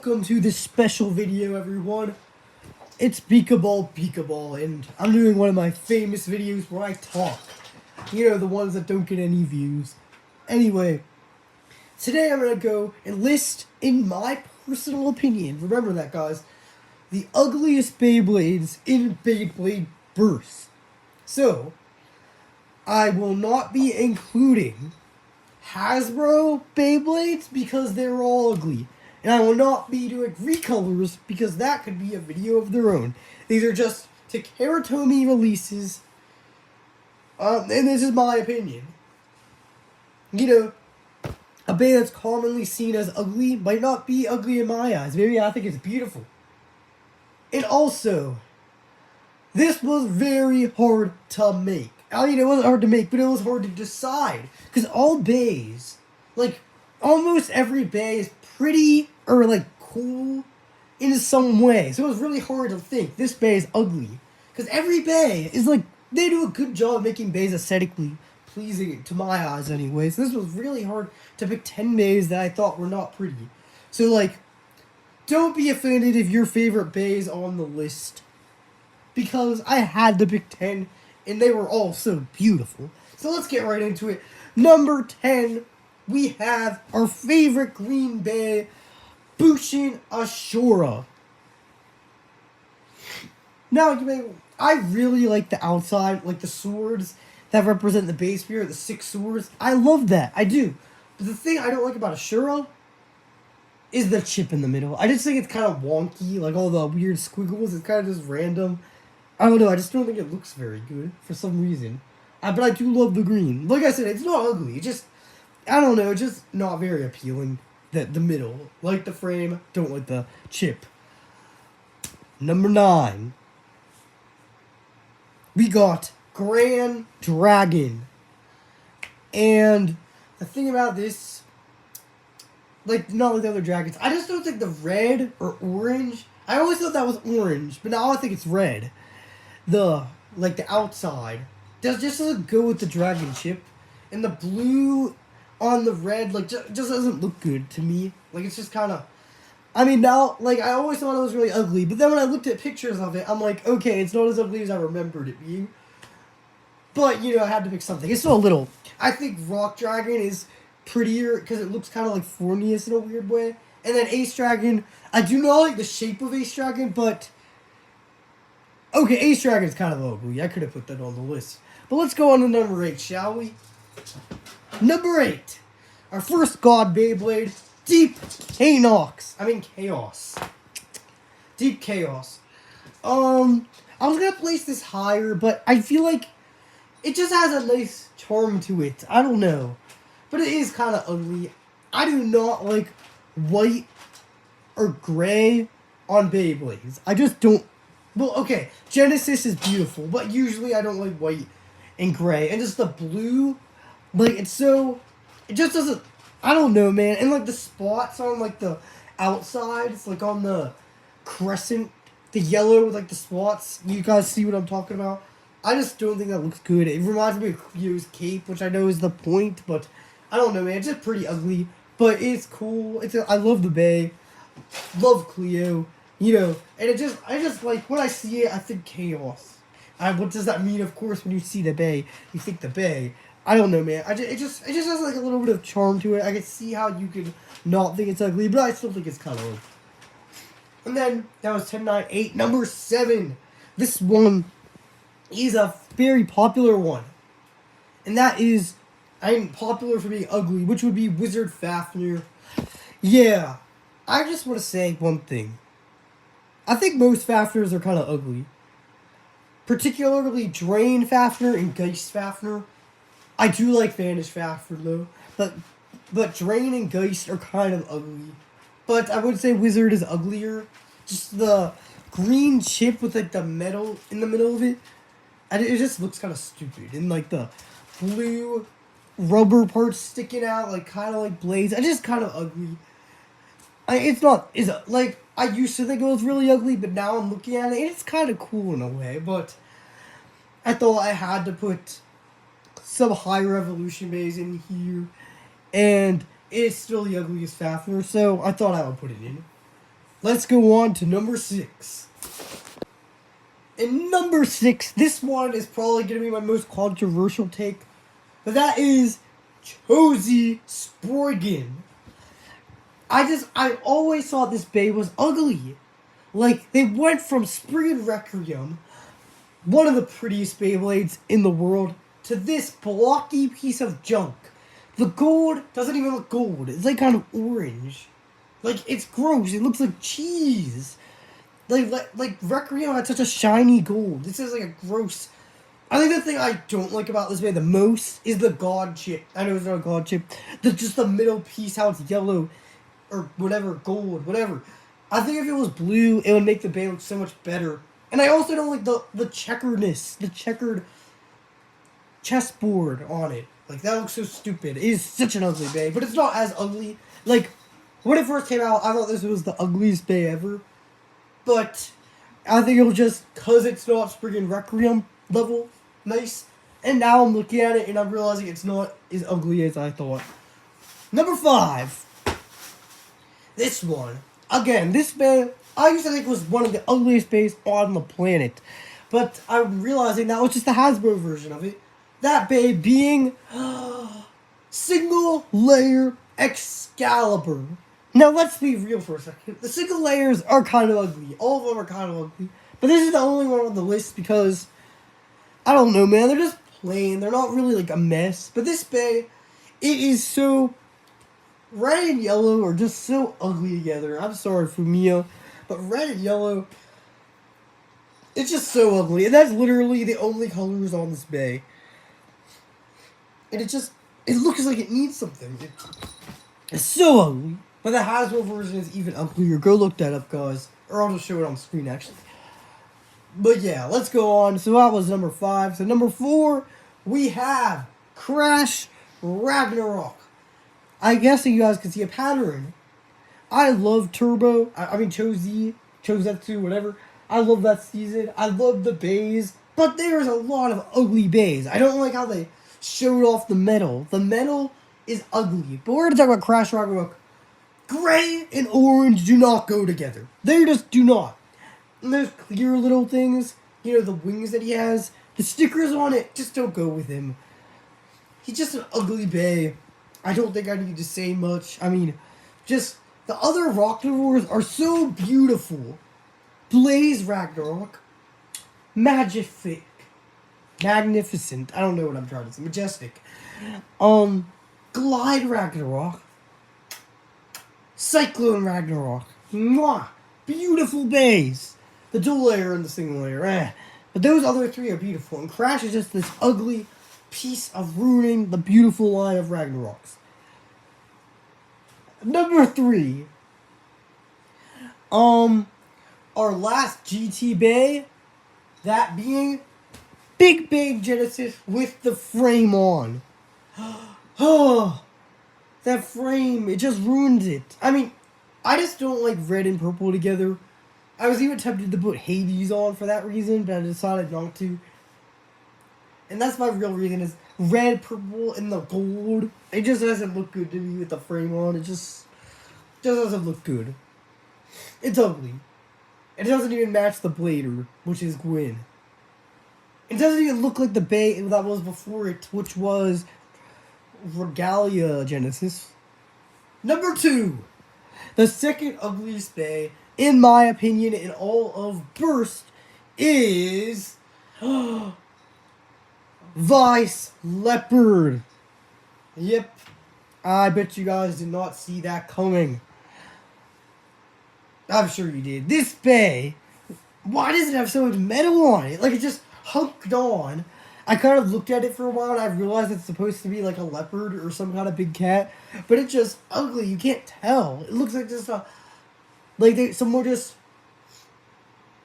welcome to this special video, everyone. It's Peekaball, and I'm doing one of my famous videos where I talk. You know, the ones that don't get any views. Anyway, today I'm going to go and list, in my personal opinion, remember that, guys, the ugliest Beyblades in Beyblade Burst. So, I will not be including Hasbro Beyblades because they're all ugly. And I will not be doing recolors because that could be a video of their own. These are just Takaratomi releases. And this is my opinion. You know, a Bey that's commonly seen as ugly might not be ugly in my eyes. Maybe I think it's beautiful. And also, this was very hard to make. I mean, it wasn't hard to make, but it was hard to decide. Because all Beys, like, almost every Bey is pretty, or, like, cool in some way. So it was really hard to think, this Bey is ugly. Because every Bey is, like, they do a good job making Beys aesthetically pleasing to my eyes anyways. This was really hard to pick 10 Beys that I thought were not pretty. So, like, don't be offended if your favorite Bey is on the list. Because I had to pick 10, and they were all so beautiful. So let's get right into it. Number 10, we have our favorite Green Bey, Bushin Ashura. Now, I really like the outside, like the swords that represent the Bey Spirit, the 6 swords. I love that, I do. But the thing I don't like about Ashura is the chip in the middle. I just think it's kind of wonky, like all the weird squiggles. It's kind of just random. I don't know, I just don't think it looks very good for some reason. But I do love the green. Like I said, it's not ugly. It's just, I don't know, it's just not very appealing. The middle. Like the frame, don't like the chip. Number 9. We got Grand Dragon. And the thing about this, like, not like the other dragons, I just don't think the red or orange, I always thought that was orange, but now I think it's red. The outside just doesn't go with the dragon chip, and the blue on the red, like, just doesn't look good to me. Like, it's just kind of, I mean, now, like, I always thought it was really ugly, but then when I looked at pictures of it, I'm like, okay, it's not as ugly as I remembered it being. But, you know, I had to pick something. It's still a little, I think Rock Dragon is prettier because it looks kind of like Fornius in a weird way. And then Ace Dragon, I do not like the shape of Ace Dragon, but okay, Ace Dragon is kind of ugly. I could have put that on the list. But let's go on to number 8, shall we? Number 8. Our first God Beyblade, Deep Chaos. Deep Chaos. I was going to place this higher, but I feel like it just has a nice charm to it. I don't know. But it is kind of ugly. I do not like white or gray on Beyblades. I just don't. Well, okay, Genesis is beautiful, but usually I don't like white and gray. And just the blue, like, it's so, it just doesn't, I don't know, man. And, like, the spots on, like, the outside, it's, like, on the crescent, the yellow with, like, the spots. You guys see what I'm talking about? I just don't think that looks good. It reminds me of Cleo's cape, which I know is the point, but I don't know, man. It's just pretty ugly, but it's cool. I love the Bey. Love Cleo. You know, and I just like, when I see it, I think chaos. What does that mean? Of course, when you see the Bey, you think the Bey. I don't know, man. It just has like a little bit of charm to it. I can see how you could not think it's ugly, but I still think it's kind of ugly. And then, that was 10, 9, 8. Number 7. This one is a very popular one. And that is, popular for being ugly, which would be Wizard Fafnir. Yeah, I just want to say one thing. I think most Fafnirs are kind of ugly. Particularly Drain Fafnir and Geist Fafnir. I do like Vanish Fafnir though. But Drain and Geist are kind of ugly. But I would say Wizard is uglier. Just the green chip with like the metal in the middle of it. It just looks kind of stupid. And like the blue rubber parts sticking out, like kind of like blades. It's just kind of ugly. I used to think it was really ugly, but now I'm looking at it, and it's kind of cool in a way, but I thought I had to put some higher evolution Beys in here, and it's still the ugliest Fafnir, so I thought I would put it in. let's go on to number 6. In number 6, this one is probably going to be my most controversial take, but that is Cho-Z Spriggan. I always thought this Bey was ugly. Like, they went from Spriggan Requiem, one of the prettiest Beyblades in the world, to this blocky piece of junk. The gold doesn't even look gold. It's like kind of orange. Like, it's gross. It looks like cheese. Like Requiem had such a shiny gold. This is like a gross... I think the thing I don't like about this Bey the most is the god chip. I know it's not a god chip. Just the middle piece, how it's yellow, or whatever, gold, whatever. I think if it was blue, it would make the Bey look so much better. And I also don't like the checkeredness, the checkered chessboard on it. Like, that looks so stupid. It is such an ugly Bey, but it's not as ugly. Like, when it first came out, I thought this was the ugliest Bey ever. But I think it was just because it's not Spriggan Requiem level nice. And now I'm looking at it and I'm realizing it's not as ugly as I thought. Number 5. This one. Again, this Bey, I used to think was one of the ugliest Beys on the planet. But I'm realizing that was just the Hasbro version of it. That Bey being single layer Xcalibur. Now, let's be real for a second. The single layers are kind of ugly. All of them are kind of ugly. But this is the only one on the list because, I don't know, man. They're just plain. They're not really, like, a mess. But this Bey, it is so... Red and yellow are just so ugly together. I'm sorry, Fumio. But red and yellow, it's just so ugly. And that's literally the only colors on this Bey. And it looks like it needs something. It's so ugly. But the Hasbro version is even uglier. Go look that up, guys. Or I'll just show it on screen, actually. But yeah, let's go on. So that was number 5. So number 4, we have Crash Ragnarok. I guess you guys can see a pattern. I love Turbo. I mean, Cho-Z, Cho-Z, whatever. I love that season. I love the Beys. But there's a lot of ugly Beys. I don't like how they showed off the metal. The metal is ugly. But we're going to talk about Crash Ragnarok. Gray and orange do not go together. They just do not. And those clear little things, you know, the wings that he has, the stickers on it just don't go with him. He's just an ugly Bey. I don't think I need to say much. I mean, just the other Rocknivores are so beautiful. Blaze Ragnarok. Magnificent. I don't know what I'm trying to say. Majestic. Glide Ragnarok. Cyclone Ragnarok. Mwah! Beautiful Beys. The dual layer and the single layer. But those other 3 are beautiful. And Crash is just this ugly piece of ruining the beautiful line of Ragnaroks. Number 3. Our last GT Bey. That being Big Genesis with the frame on. Oh. That frame, it just ruins it. I mean, I just don't like red and purple together. I was even tempted to put Hades on for that reason, but I decided not to. And that's my real reason is red, purple, and the gold. It just doesn't look good to me with the frame on. It just doesn't look good. It's ugly. It doesn't even match the Blader, which is Gwen. It doesn't even look like the Bey that was before it, which was Regalia Genesis. Number 2. The second ugliest Bey, in my opinion, in all of Burst, is Vice Leopard. Yep. I bet you guys did not see that coming. I'm sure you did. This Bey, why does it have so much metal on it? Like, it just hunked on. I kind of looked at it for a while and I realized it's supposed to be like a leopard or some kind of big cat. But it's just ugly. You can't tell. It looks like just a... Like someone just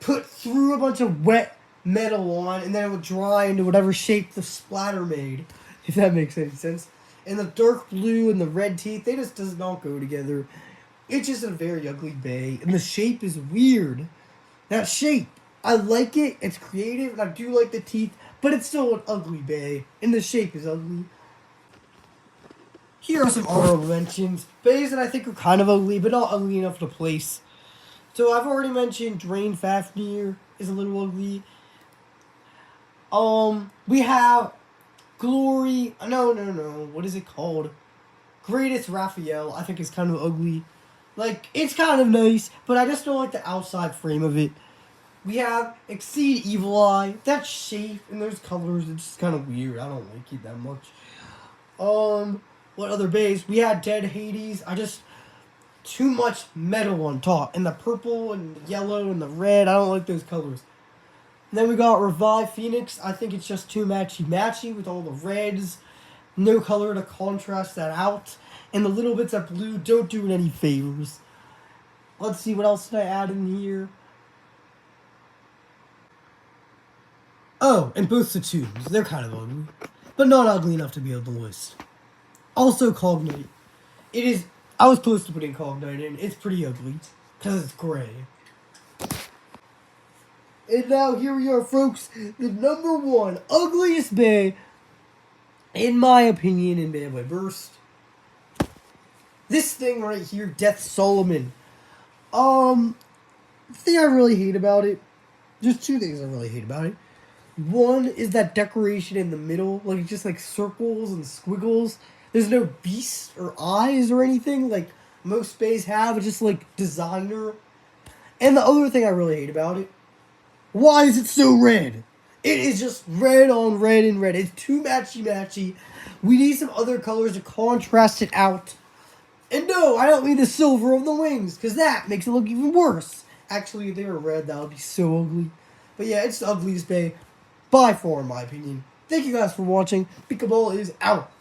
put through a bunch of wet metal on and then it would dry into whatever shape the splatter made. If that makes any sense. And the dark blue and the red teeth, they just does not go together. It's just a very ugly Bey. And the shape is weird. That shape. I like it. It's creative. And I do like the teeth. But it's still an ugly Bey. And the shape is ugly. Here are some honorable mentions. Beys that I think are kind of ugly, but not ugly enough to place So I've already mentioned Drain Fafnir is a little ugly. We have Glory. No. What is it called? Greatest Raphael. I think is kind of ugly. Like, it's kind of nice, but I just don't like the outside frame of it. We have Exceed Evil Eye. That shape and those colors, it's just kind of weird. I don't like it that much. What other base? We had Dead Hades. Too much metal on top. And the purple and the yellow and the red. I don't like those colors. And then we got Revive Phoenix. I think it's just too matchy-matchy with all the reds. No color to contrast that out. And the little bits of blue don't do it any favors. Let's see, what else did I add in here? Oh, and both the tubes. They're kind of ugly. But not ugly enough to be on the list. Also, Cognite. I was close to putting Cognite in. It's pretty ugly. Because it's gray. And now here we are, folks. The number one ugliest Bay, in my opinion, in Beyblade Burst. This thing right here, Death Solomon. The thing I really hate about it, there's two things I really hate about it. One is that decoration in the middle, like just like circles and squiggles. There's no beast or eyes or anything like most bays have. It's just like designer. And the other thing I really hate about it, why is it so red? It is just red on red and red. It's too matchy-matchy. We need some other colors to contrast it out. And no, I don't mean the silver of the wings, because that makes it look even worse. Actually, if they were red, that would be so ugly. But yeah, it's the ugliest bay by far, in my opinion. Thank you guys for watching. Pickleball is out.